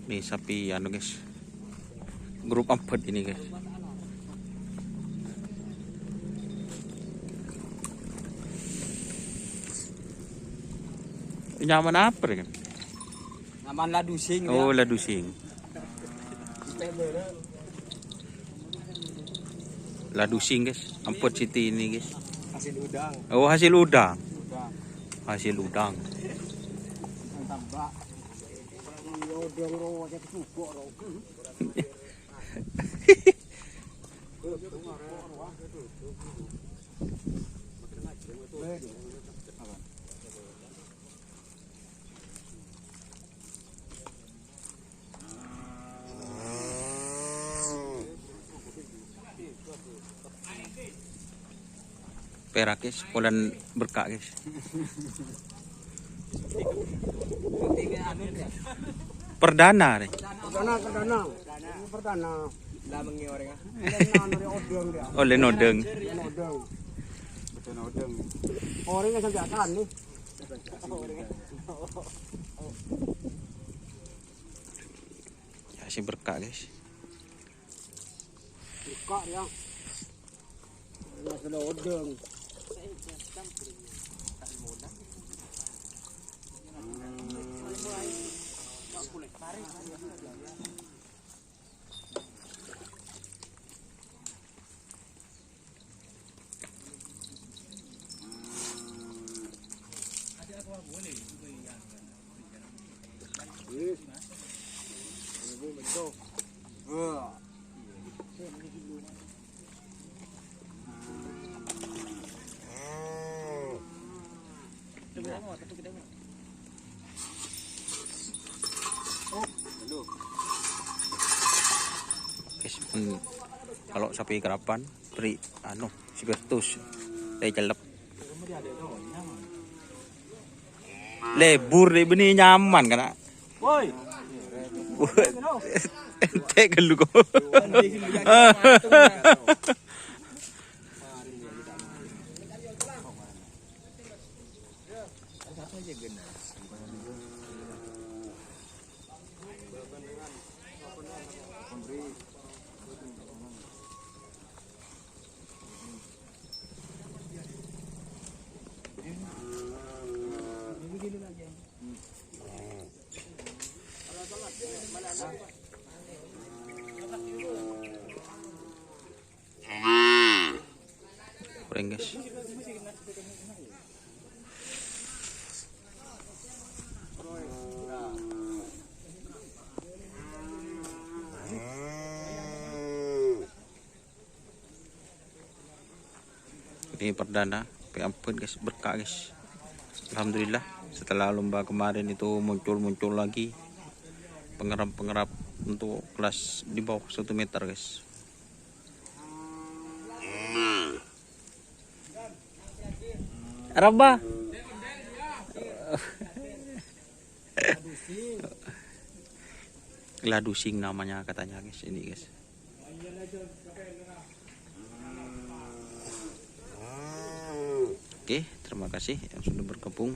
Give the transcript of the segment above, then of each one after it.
Nih sapi anu guys, grup 4 ini guys. Nyaman apa kan? Nyaman ladusing. Oh, ladusing. Ladusing guys, 4 city ini guys. Hasil udang. Oh, hasil udang. Hasil udang. Tambah. Udang ro aja cukup ro. Perak guys, polan berkah guys. Perdana nih. Perdana. Lah mengi orang. Oh, lenodeng. Orang yang sampai akan nih. Ya, si berkah guys. Berkah ya. Ya sudah odeng. Guys, kalau sapi kerapan beri anu sibertus dari celep lebur deh benih nyaman kan. Woi. Ente gelu kok. Kurang guys. Ini perdana, ampun guys, berkah guys. Alhamdulillah, setelah lomba kemarin itu muncul lagi pengerap untuk kelas di bawah 1 meter guys. Rabah. Ladusing namanya katanya guys, ini guys. Oke, terima kasih yang sudah bergabung.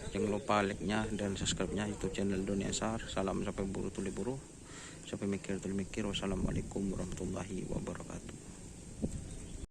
Jangan lupa like-nya dan subscribe-nya YouTube channel Doni Asar. Salam sampai buru tuli buru, sampai mikir tuli mikir. Wassalamualaikum warahmatullahi wabarakatuh.